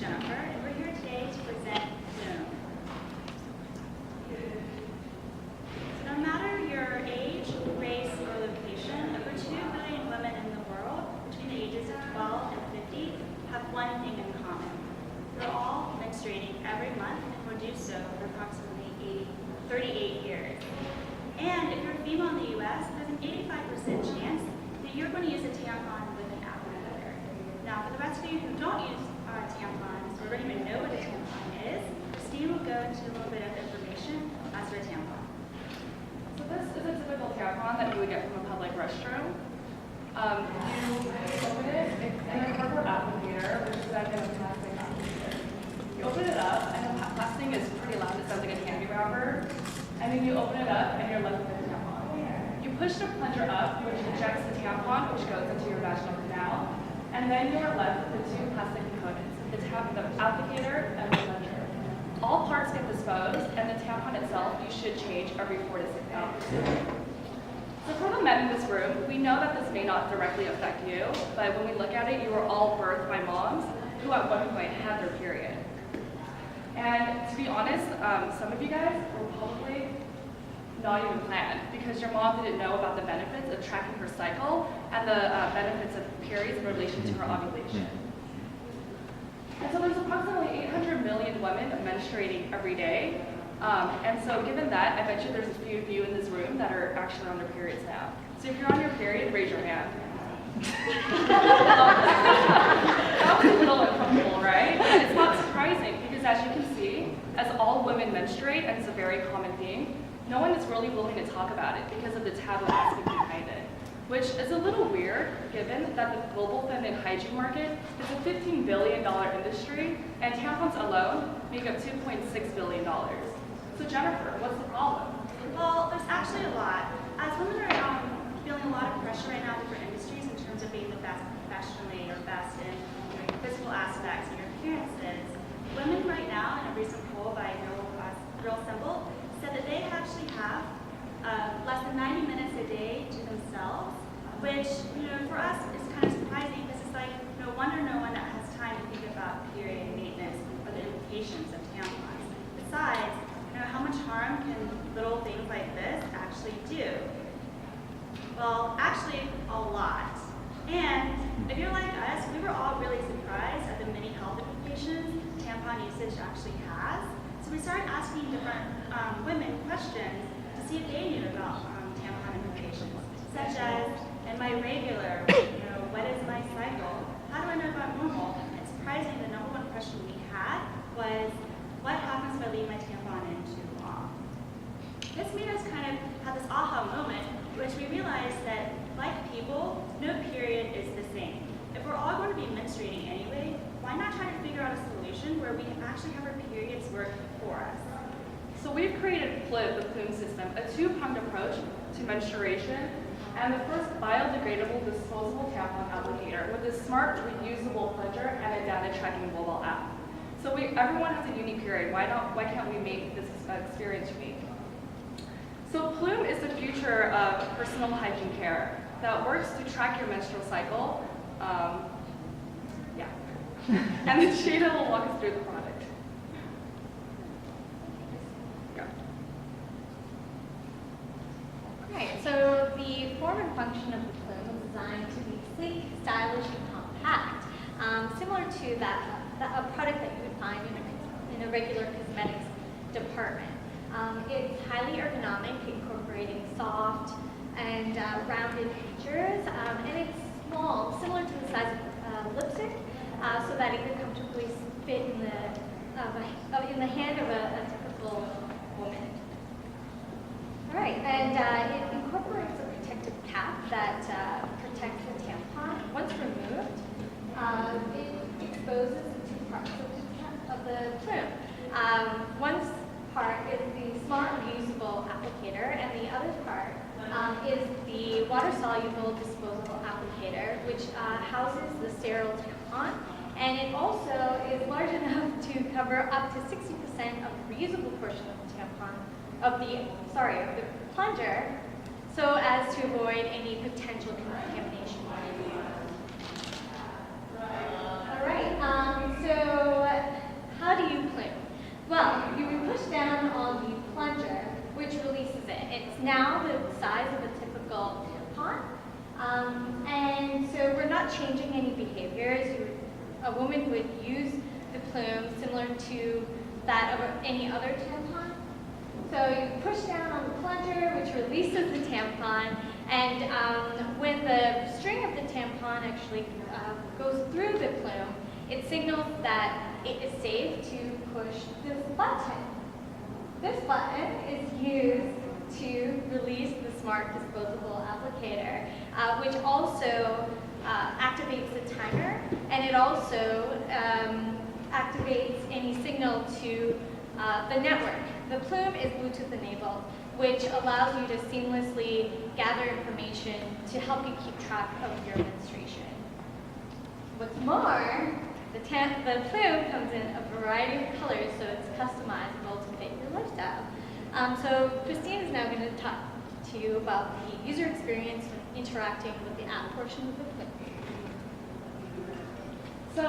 Jennifer, and we're here today to present Plume. So no matter your age, race, or location, over 2 billion women in the world between the ages of 12 and 50 have one thing in common. We're all menstruating every month and will do so for approximately 38 years. And if you're a female in the US, there's an 85% chance that you're going to use a tampon with an applicator. Now, for the rest of you who don't use tampons or don't even know what a tampon is, Christine will go into a little bit of information as for a tampon. So this is a typical tampon that you would get from a public restroom. You open it, it's in a cardboard applicator, which is then in a plastic applicator. You open it up, and the plastic is pretty loud, it sounds like a candy wrapper. And then you open it up, and you're left with a tampon. You push the plunger up, which ejects the tampon, which goes into your vaginal canal. And then you are left with the 2 plastic components, the applicator and the plunger. All parts get disposed, and the tampon itself you should change every 4 to 6 hours. So for the men in this room, we know that this may not directly affect you, but when we look at it, you were all birthed by moms who at one point had their period. And to be honest, some of you guys were probably not even planned because your mom didn't know about the benefits of tracking her cycle and the benefits of periods in relation to her ovulation. And so there's approximately 800 million women menstruating every day. And so given that, I bet you there's a few of you in this room that are actually on their periods now. So if you're on your period, raise your hand. That was a little uncomfortable, right? But it's not surprising because as you can see, as all women menstruate, and it's a very common theme, no one is really willing to talk about it because of the taboo aspect behind it, which is a little weird given that the global feminine hygiene market is a $15 billion industry, and tampons alone make up $2.6 billion. So Jennifer, what's the problem? Well, there's actually a lot. As women are feeling a lot of pressure right now in different industries in terms of being the best professionally or best in your physical aspects and your appearances, women right now, in a recent poll by Real Simple, said that they actually have less than 90 minutes a day to themselves, which, for us is kind of surprising because it's like no wonder no one has time to think about period maintenance or the implications of tampons. Besides, how much harm can little things like this actually do? Well, actually, a lot. And if you're like us, we were all really surprised at the many health implications tampon usage actually has. So we started asking different women questions to see if they knew about tampon implications, such as, am I regular? What is my cycle? How do I know about normal? And surprisingly, the number 1 question we had was, what happens if I leave my tampon in too long? This made us kind of have this aha moment, which we realized that, like people, no period is the same. If we're all going to be menstruating anyway, why not try to figure out a solution where we actually have our periods work for us? So we've created Plume, the Plume system, a 2-pronged approach to menstruation, and the first biodegradable disposable tampon applicator with a smart reusable plunger and a data tracking mobile app. So everyone has a unique period. Why can't we make this experience unique? So Plume is the future of personal hygiene care that works to track your menstrual cycle. And then Shada will walk us through the product. Alright, so the form and function of the Plume is designed to be sleek, stylish, and compact, similar to a product that you would find in a regular cosmetics department. It's highly ergonomic, incorporating soft and rounded features, and it's small, similar to the size of lipstick, so that it could comfortably fit in the hand of a typical woman. All right, and it incorporates a protective cap that protects the tampon. Once removed, it exposes the 2 parts of the Plume. One part is the smart reusable applicator, and the other part is the water-soluble disposable applicator, which houses the sterile tampon, and it also is large enough to cover up to 60% of the reusable portion of the tampon, of the plunger, so as to avoid any potential contamination. All right, so now the size of a typical tampon. And so we're not changing any behaviors. A woman would use the Plume similar to that of any other tampon. So you push down on the plunger, which releases the tampon, and when the string of the tampon actually goes through the Plume, it signals that it is safe to push this button. This button is used to release the smart disposable applicator, which also activates the timer, and it also activates any signal to the network. The Plume is Bluetooth enabled, which allows you to seamlessly gather information to help you keep track of your menstruation. What's more, the Plume comes in a variety of colors, so it's customizable to fit your lifestyle. So Christine is now going to talk to you about the user experience when interacting with the app portion of the Plume. So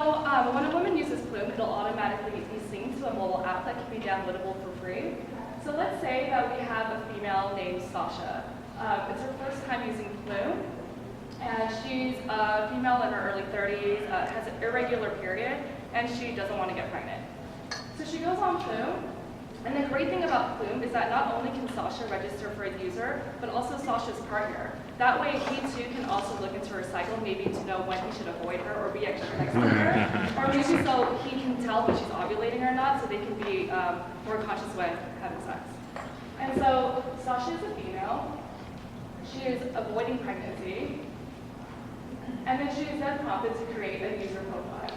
when a woman uses Plume, it'll automatically be synced to a mobile app that can be downloadable for free. So let's say that we have a female named Sasha. It's her first time using Plume, and she's a female in her early 30s, has an irregular period, and she doesn't want to get pregnant. So she goes on Plume, and the great thing about Plume is that not only can Sasha register for a user, but also Sasha's partner. That way he too can also look into her cycle, maybe to know when he should avoid her or be extra next to her, or maybe so he can tell when she's ovulating or not, so they can be more conscious when having sex. And so Sasha is a female, she is avoiding pregnancy, and then she is then prompted to create a user profile.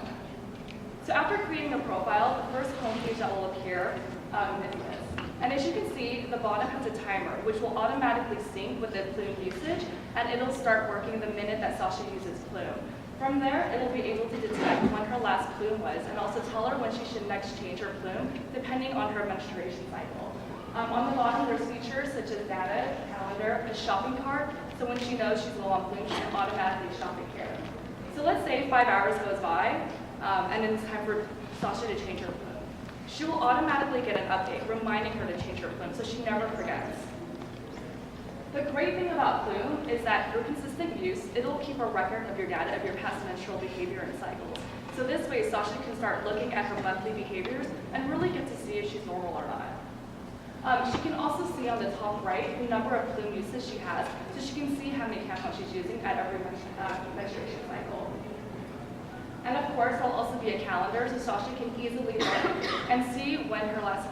So after creating a profile, the first homepage that will appear is this. And as you can see, the bottom has a timer, which will automatically sync with the Plume usage, and it'll start working the minute that Sasha uses Plume. From there, it'll be able to detect when her last Plume was, and also tell her when she should next change her Plume, depending on her menstruation cycle. On the bottom, there's features such as data, calendar, a shopping cart, so when she knows she's low on Plume, she can automatically shop it here. So let's say 5 hours goes by, and then it's time for Sasha to change her Plume. She will automatically get an update reminding her to change her Plume, so she never forgets. The great thing about Plume is that through consistent use, it'll keep a record of your data of your past menstrual behavior and cycles. So this way, Sasha can start looking at her monthly behaviors and really get to see if she's normal or not. She can also see on the top right the number of Plume uses she has, so she can see how many tampons she's using at every menstruation cycle. And of course, there'll also be a calendar, so Sasha can easily look and see when her last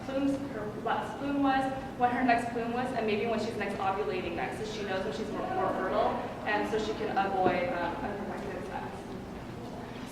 Plume was, when her next Plume was, and maybe when she's next ovulating next, so she knows when she's more fertile, and so she can avoid unprotected sex.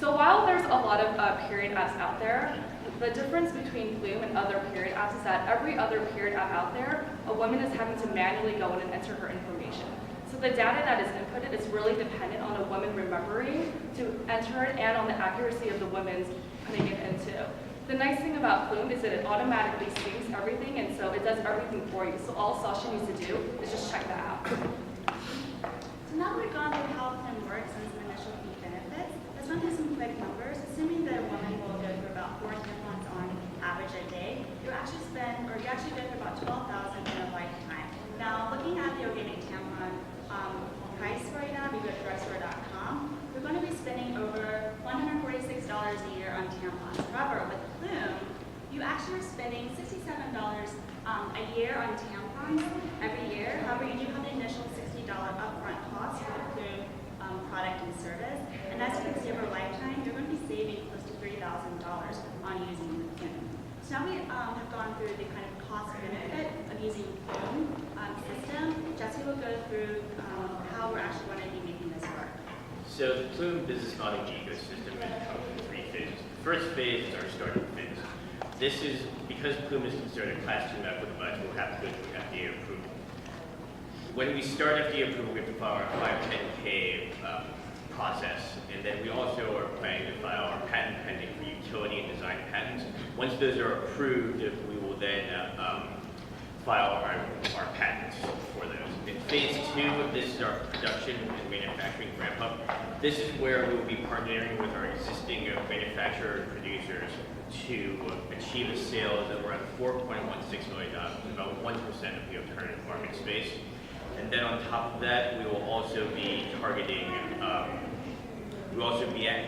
So while there's a lot of period apps out there, the difference between Plume and other period apps is that every other period app out there, a woman is having to manually go in and enter her information. So the data that is inputted is really dependent on a woman remembering to enter it and on the accuracy of the woman's putting it into. The nice thing about Plume is that it automatically syncs everything, and so it does everything for you. So all Sasha needs to do is just check the app. So now we've gone through how Plume works and some initial key benefits. Let's run through some quick numbers. Assuming that a woman will go through about 4 tampons on average a day, you actually go through about 12,000 in a lifetime. Now, looking at the organic tampon price right now, if you go to drugstore.com, you're going to be spending over $146 a year on tampons. However, with Plume, you actually are spending $67 a year on tampons every year. However, you do have the initial $60 upfront cost for the Plume product and service. And as you can see over a lifetime, you're going to be saving close to $3,000 on using the Plume. So now we have gone through the kind of cost benefit of using Plume system. Jesse will go through how we're actually going to be making this work. So the Plume business model ecosystem comes in 3 phases. The first phase is our startup phase. This is, because Plume is considered a Class 2 medical device, we'll have to go through FDA approval. When we start FDA approval, we have to file our 510K process, and then we also are planning to file our patent pending for utility and design patents. Once those are approved, we will then file our patents for those. In phase 2, this is our production and manufacturing ramp up. This is where we will be partnering with our existing manufacturer and producers to achieve a sales of around $4.16 million, about 1% of the alternative market space. And then on top of that, we will also be targeting,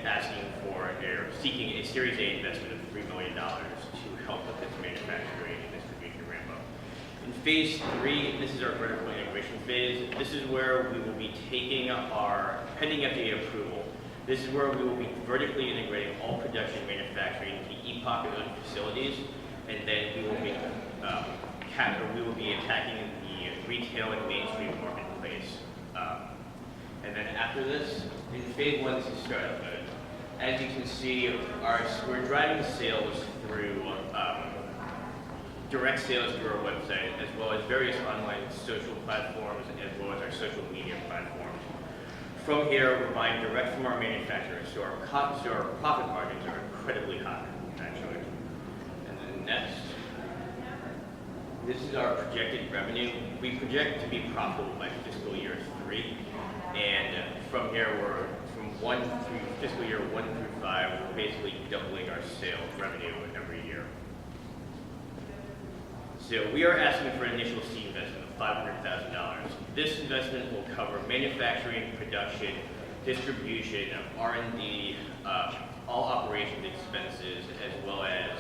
asking for or seeking a Series A investment of $3 million to help with this manufacturing and distribution ramp up. In phase 3, this is our vertical integration phase. This is where we will be taking our pending FDA approval. This is where we will be vertically integrating all production manufacturing into EPOC-owned facilities, and then we will be attacking the retail and mainstream marketplace. And then after this, in phase 1, this is startup mode. As you can see, we're driving sales through direct sales through our website, as well as various online social platforms, as well as our social media platforms. From here, we're buying direct from our manufacturers, so our profit margins are incredibly high, actually. And then next, this is our projected revenue. We project to be profitable by fiscal year 3, and from here, we're from fiscal year 1 through 5, we're basically doubling our sales revenue every year. So we are asking for an initial seed investment of $500,000. This investment will cover manufacturing, production, distribution, R&D, all operations expenses, as well as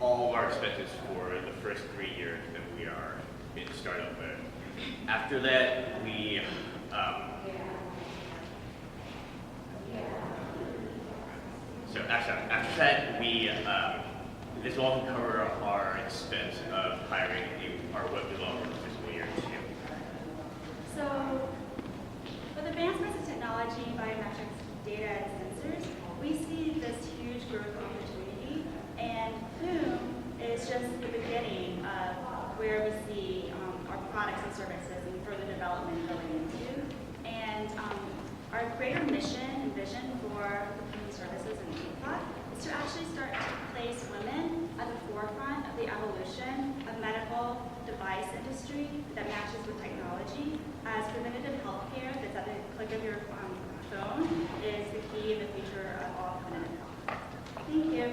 all of our expenses for the first 3 years that we are in startup mode. After that, this will also cover our expense of hiring our web developer for fiscal year 2. So, with advancements in technology, biometrics, data, and sensors, we see this huge growth opportunity, and Plume is just the beginning of where we see our products and services and further development going into. And our greater mission and vision for the Plume services and EPOC is to actually start to place women at the forefront of the evolution of medical device industry that matches with technology, as preventative health care that's at the click of your phone is the key of the future of all preventative health. Thank you.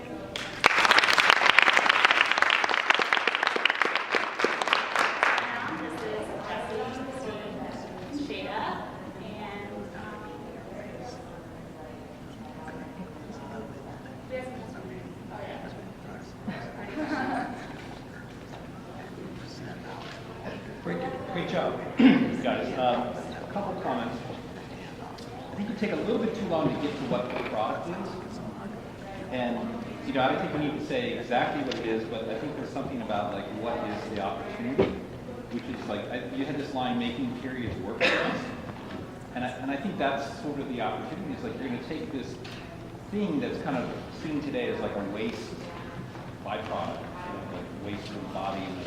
Now, this is Steve, Shada, and Great job, guys. A couple comments. I think you take a little bit too long to get to what the product is. And, I don't think we need to say exactly what it is, but I think there's something about, like, what is the opportunity, which is, like, you had this line, making periods work for us. And I think that's sort of the opportunity. It's like you're going to take this thing that's kind of seen today as like a waste byproduct, like waste from the body and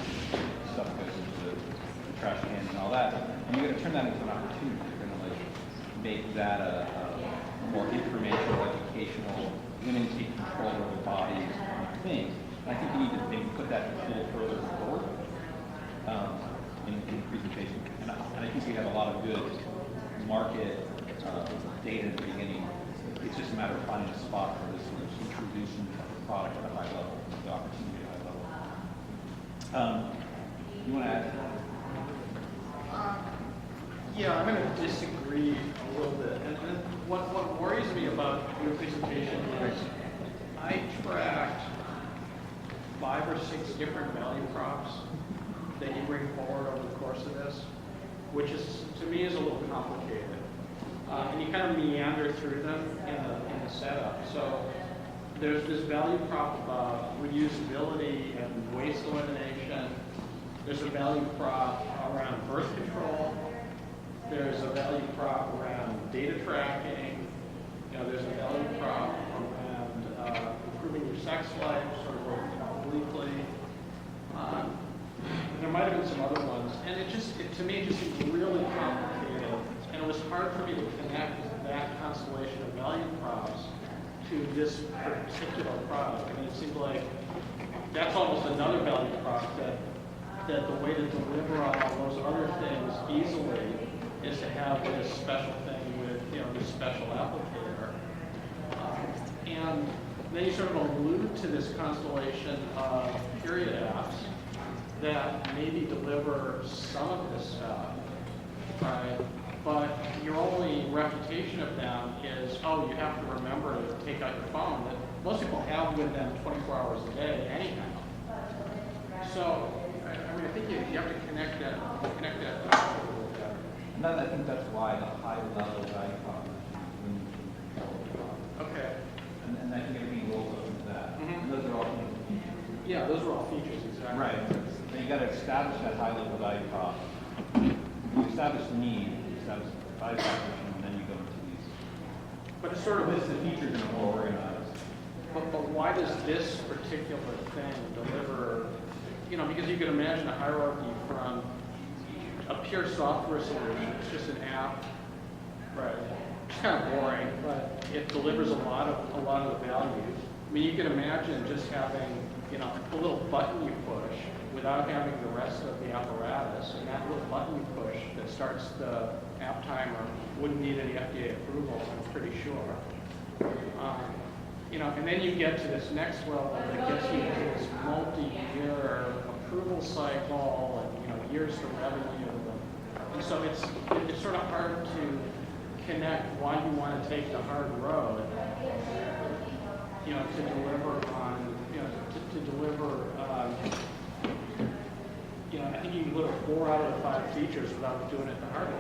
stuff goes into the trash cans and all that, and you're going to turn that into an opportunity. You're going to like make that a more informational, educational, women take control of their bodies kind of thing. And I think you need to maybe put that a little further forward in the presentation. And I think we have a lot of good market data at the beginning. It's just a matter of finding a spot for this sort of introducing the product at a high level, the opportunity at a high level. You want to add? Yeah, I'm going to disagree a little bit. And what worries me about your presentation is I tracked 5 or 6 different value props that you bring forward over the course of this, which is, to me, is a little complicated. And you kind of meander through them in the setup. So there's this value prop about reusability and waste elimination. There's a value prop around birth control. There's a value prop around data tracking. There's a value prop around improving your sex life, sort of obliquely. There might have been some other ones, and to me, it just seemed really complicated, and it was hard for me to connect that constellation of value props to this particular product. I mean, it seemed like that's almost another value prop that the way to deliver on all those other things easily is to have this special thing with this special applicator. And then you sort of allude to this constellation of period apps that maybe deliver some of this stuff, right? But your only reputation of them is, oh, you have to remember to take out your phone, that most people have with them 24 hours a day anyhow. So, I mean, I think you have to connect that a little better. No, I think that's why the high level value proposition. Okay. And I think everything rolls up into that. Mhm. And those are all things. Yeah, those are all features, exactly. Right. So you got to establish that high level value prop. You establish the need, you establish the value proposition, and then you go into these. But it's sort of, This the features in a more organized. but why does this particular thing deliver, you know, because you can imagine a hierarchy from a pure software solution, it's just an app, right? It's kind of boring, but it delivers a lot of the value. I mean, you can imagine just having, you know, a little button you push without having the rest of the apparatus, and that little button you push that starts the app timer wouldn't need any FDA approval, I'm pretty sure. You know, and then you get to this next level that gets you to this multi-year approval cycle and, you know, years to revenue. And so it's sort of hard to connect why you want to take the hard road, you know, to deliver on, you know, to deliver, you know, I think you can deliver 4 out of the 5 features without doing it the hard way.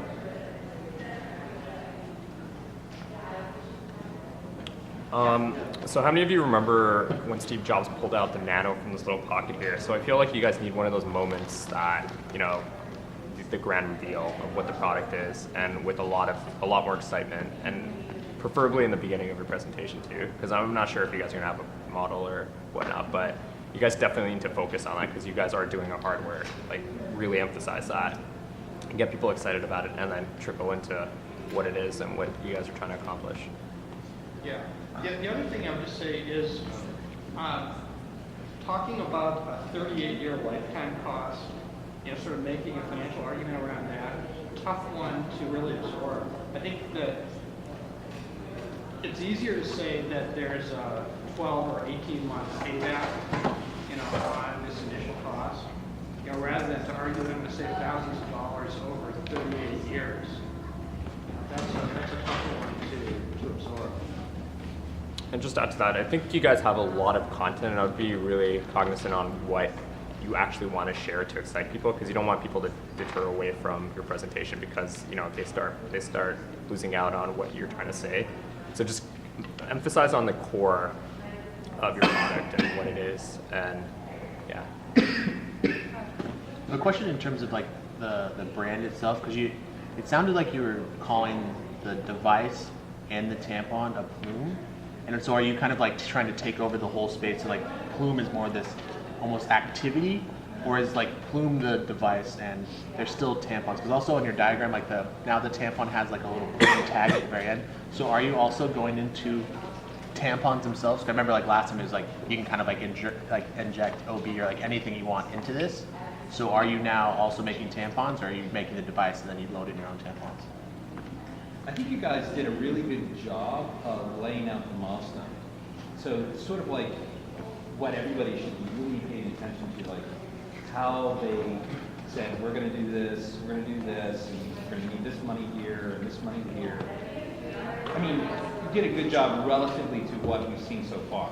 So how many of you remember when Steve Jobs pulled out the Nano from this little pocket here? So I feel like you guys need one of those moments that, you know, the grand reveal of what the product is, and with a lot more excitement, and preferably in the beginning of your presentation too, because I'm not sure if you guys are gonna have a model or whatnot, but you guys definitely need to focus on that because you guys are doing a hardware, like really emphasize that and get people excited about it, and then trickle into what it is and what you guys are trying to accomplish. Yeah. The other thing I would just say is, talking about a 38-year lifetime cost, you know, sort of making a financial argument around that, tough one to really absorb. I think that it's easier to say that there's a 12 or 18-month payback, you know, on this initial cost, you know, rather than to argue that I'm going to save thousands of dollars over 38 years. That's a tough one to absorb. And just to add to that, I think you guys have a lot of content, and I would be really cognizant on what you actually want to share to excite people, because you don't want people to deter away from your presentation because, you know, they start losing out on what you're trying to say. So just emphasize on the core of your product and what it is, and yeah. A question in terms of like the brand itself, because it sounded like you were calling the device and the tampon a Plume. And so are you kind of like trying to take over the whole space? So like Plume is more this almost activity, or is like Plume the device and there's still tampons? Because also in your diagram, like now the tampon has like a little tag at the very end. So are you also going into tampons themselves? 'Cause I remember like last time it was like you can kind of like inject OB or like anything you want into this. So are you now also making tampons, or are you making the device and then you load in your own tampons? I think you guys did a really good job of laying out the milestone. So it's sort of like what everybody should be really paying attention to, like how they said, we're going to do this, we're going to do this, and we're going to need this money here and this money here. I mean, you did a good job relatively to what we've seen so far.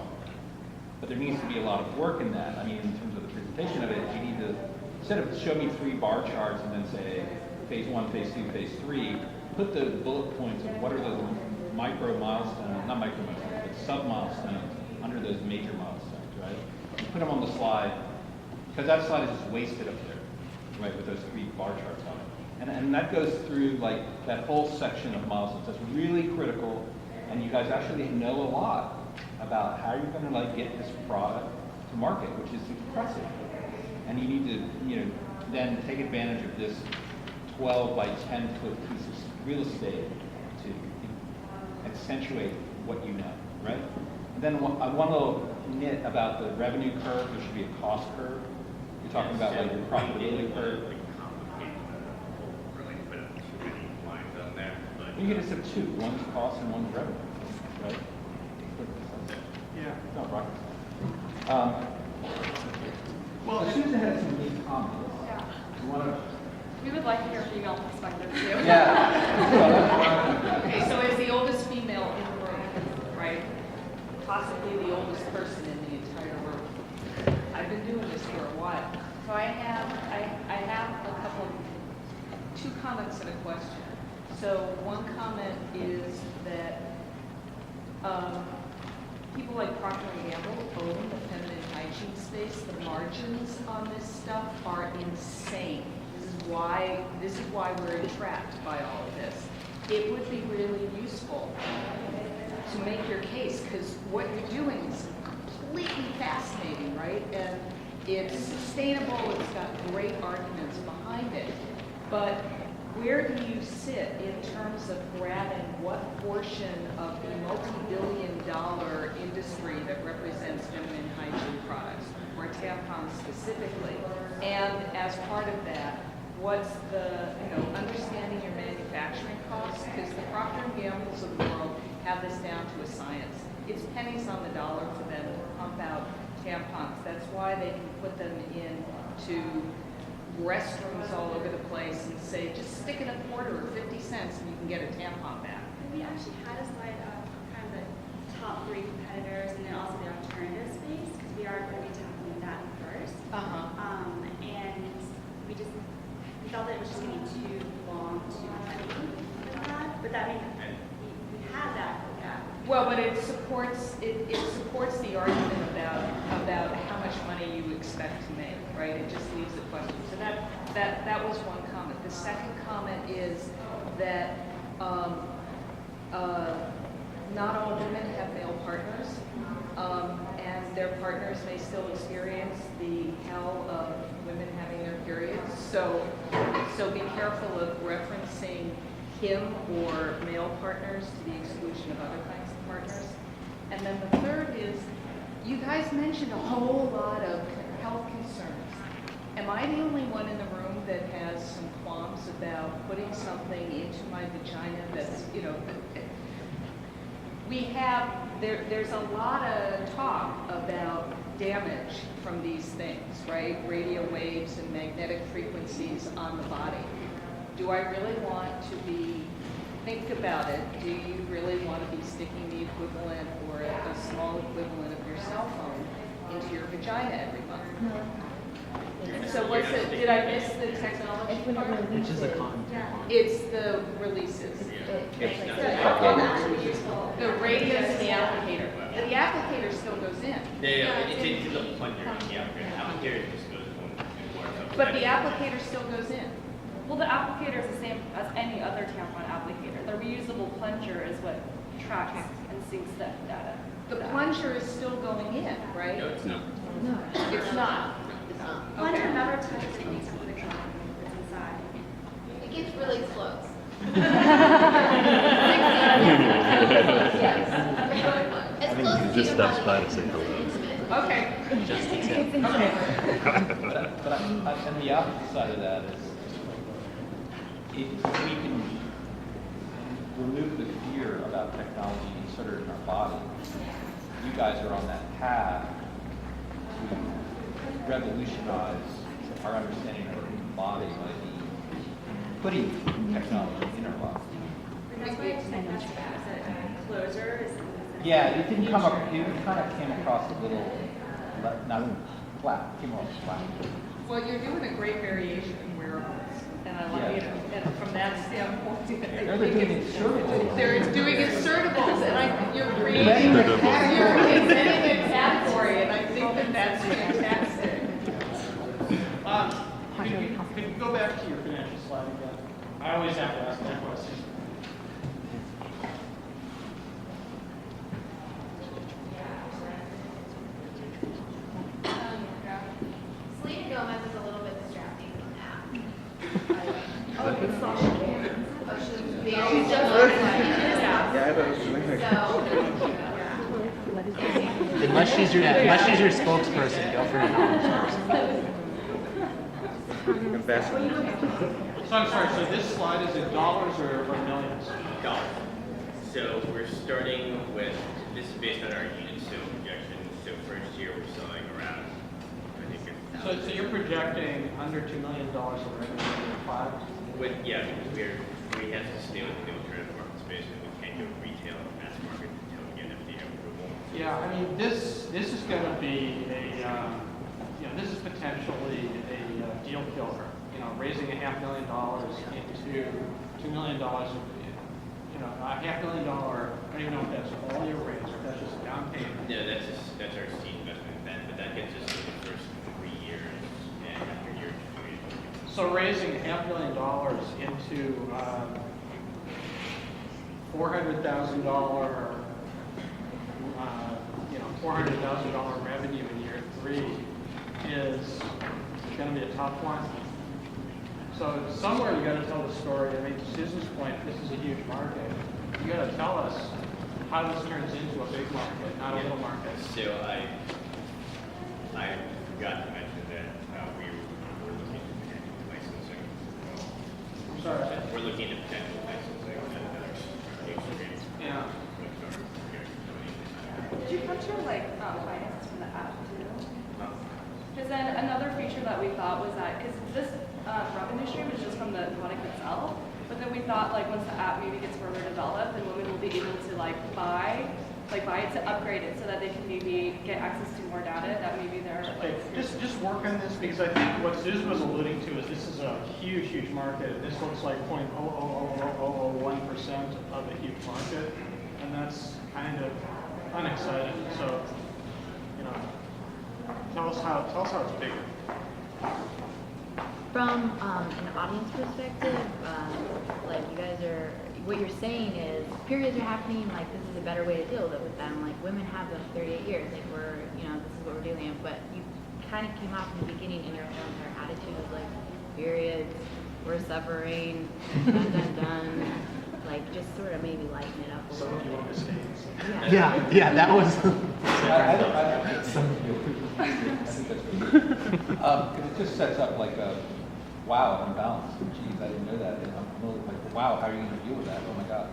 But there needs to be a lot of work in that. I mean, in terms of the presentation of it, you need to, instead of show me 3 bar charts and then say phase 1, phase 2, phase 3, put the bullet points of what are those micro milestones, not micro milestones, but sub milestones under those major milestones, right? You put them on the slide, because that slide is just wasted up there, right, with those 3 bar charts on it. And that goes through like that whole section of milestones. That's really critical, and you guys actually know a lot about how you're going to like get this product to market, which is impressive. And you need to, you know, then take advantage of this 12 by 10 foot piece of real estate to accentuate what you know, right? And then one little nit about the revenue curve, there should be a cost curve. You're talking about like your profitability curve. Really put up too many lines on there, but You get a sub two, one's cost and one's revenue, right? Yeah. It's not rocket science. Well, Susan had some neat comments. Yeah. You want to? We would like to hear female perspective too. Yeah. Okay, so as the oldest female in the room, right? Possibly the oldest person in the entire room. I've been doing this for a while. So I have a couple, two comments and a question. So one comment is that people like Procter & Gamble own the feminine hygiene space. The margins on this stuff are insane. This is why we're entrapped by all of this. It would be really useful to make your case, because what you're doing is completely fascinating, right? And it's sustainable, it's got great arguments behind it. But where do you sit in terms of grabbing what portion of the multi-billion-dollar industry that represents feminine hygiene products, or tampons specifically? And as part of that, what's the, understanding your manufacturing costs? Because the Procter & Gamble's of the world have this down to a science. It's pennies on the dollar for them to pump out tampons. That's why they can put them into restrooms all over the place and say, just stick in a quarter or 50 cents and you can get a tampon back. We actually had a slide of kind of the top 3 competitors and then also the alternative space, because we are going to be tackling that first. And we felt that it was just going to be too long to study with that, but that means we had that. Yeah. Well, but it supports the argument about how much money you expect to make, right? It just leaves the question. So that was one comment. The second comment is that not all women have male partners, and their partners may still experience the hell of women having their periods. So be careful of referencing him or male partners to the exclusion of other kinds of partners. And then the third is, you guys mentioned a whole lot of health concerns. Am I the only one in the room that has some qualms about putting something into my vagina that's, there's a lot of talk about damage from these things, right? Radio waves and magnetic frequencies on the body. Do I really want to think about it, do you really want to be sticking the equivalent or a small equivalent of your cell phone into your vagina every month? No. So did I miss the technology part? Which is a con. It's the releases. The radius and the applicator. The applicator still goes in. It's into the plunger, yeah, the applicator just goes one. But the applicator still goes in. Well, the applicator is the same as any other tampon applicator. The reusable plunger is what tracks and syncs that data. The plunger is still going in, right? No, it's not. No. It's not. Plunger Okay. never touches anything to the ground that's inside. It gets really close. As close as you stops by to say hello. Okay. Just the tip. Okay. But and the opposite side of that is, if we can remove the fear about technology inserted in our body, you guys are on that path to revolutionize our understanding of the human body by putting technology in our body. That's why I think that's a closer is. Yeah, it didn't come up, it kind of came across a little, not flat, came off flat. Well, you're doing a great variation in wearables, and I like it. And from that standpoint, I think They're doing insertables. they're doing insertables, and you're creating, you're inventing a category, and I think that's fantastic. Could you go back to your financial slide again? I always have to ask that question. Selena Gomez is a little bit distracting from that. Oh, it's Sasha Banks. Oh, she's just Unless she's your spokesperson, go for your spokesperson. Ambassador. So I'm sorry, so this slide is in dollars or millions? Dollars. So we're starting with, this is based on our unit sale projection. So first year we're selling around, I think, So you're projecting under $2 million of revenue in year 5? yeah, because we have to stay with the alternative market space, and we can't go retail and mass market until we get FDA approval. Yeah, I mean, this is going to be this is potentially a deal killer. Raising $500,000 into $2 million, $500,000. I don't even know if that's all your raise or if that's just a down payment. No, that's our seed investment event, but that gets us to the first 3 years, and after year 2. So raising $500,000 into $400,000, $400,000 revenue in year 3 is going to be a tough one. So somewhere you got to tell the story. I mean, to Susan's point, this is a huge market. You got to tell us how this turns into a big market, not a little market. So I forgot to mention that we're looking at potential licensing. I'm sorry. We're looking at potential licensing and experience. Yeah. Did you capture like finances from the app too? Because then another feature that we thought was that, because this revenue stream is just from the product itself, but then we thought like once the app maybe gets further developed, then women will be able to buy it to upgrade it so that they can maybe get access to more data that maybe they're Okay, just work on this because I think what Susan was alluding to is this is a huge market. This looks like 0.00001% of a huge market, and that's kind of unexciting. So, tell us how it's bigger. From an audience perspective, like you guys are, what you're saying is periods are happening, like this is a better way to deal with them. Like women have them 38 years, like we're, this is what we're dealing with. But you kind of came off in the beginning and your entire attitude was like, periods, we're suffering, done. Like just sort of maybe lighten it up a little bit. You want to stay? Yeah, that was. I think that's pretty good. Because it just sets up like a, wow, I'm balanced. Geez, I didn't know that. And I'm a little like, wow, how are you going to deal with that? Oh my God.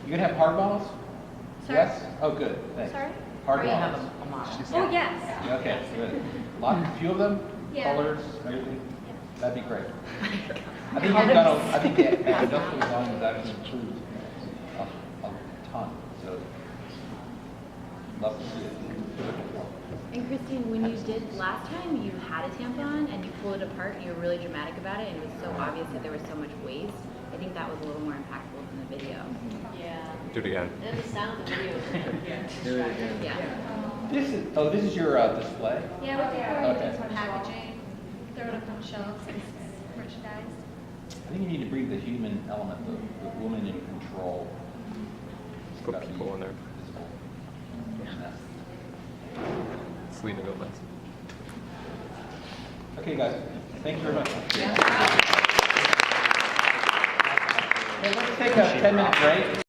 You going to have hard models? Sorry? Yes? Oh, good. Thanks. Sorry? Hard Or you have models. a model. Oh, yes. Yeah, okay, good. A few of them, Yeah. colors, everything. That'd be great. I think you've done I think the industrial design has actually improved a ton. So, love to see it. And Christine, when you did last time, you had a tampon and you pulled it apart and you were really dramatic about it and it was so obvious that there was so much waste. I think that was a little more impactful than the video. Yeah. Do it again. And the sound of the video is Do it again. Yeah. This is your display? Yeah, we did Okay. packaging, throw it up on shelves, and merchandise. I think you need to bring the human element, the woman in control. It's Put gotta be people in there. visible. Selena Gomez. Okay, guys. Thank you very much. Hey, let's take a 10-minute break.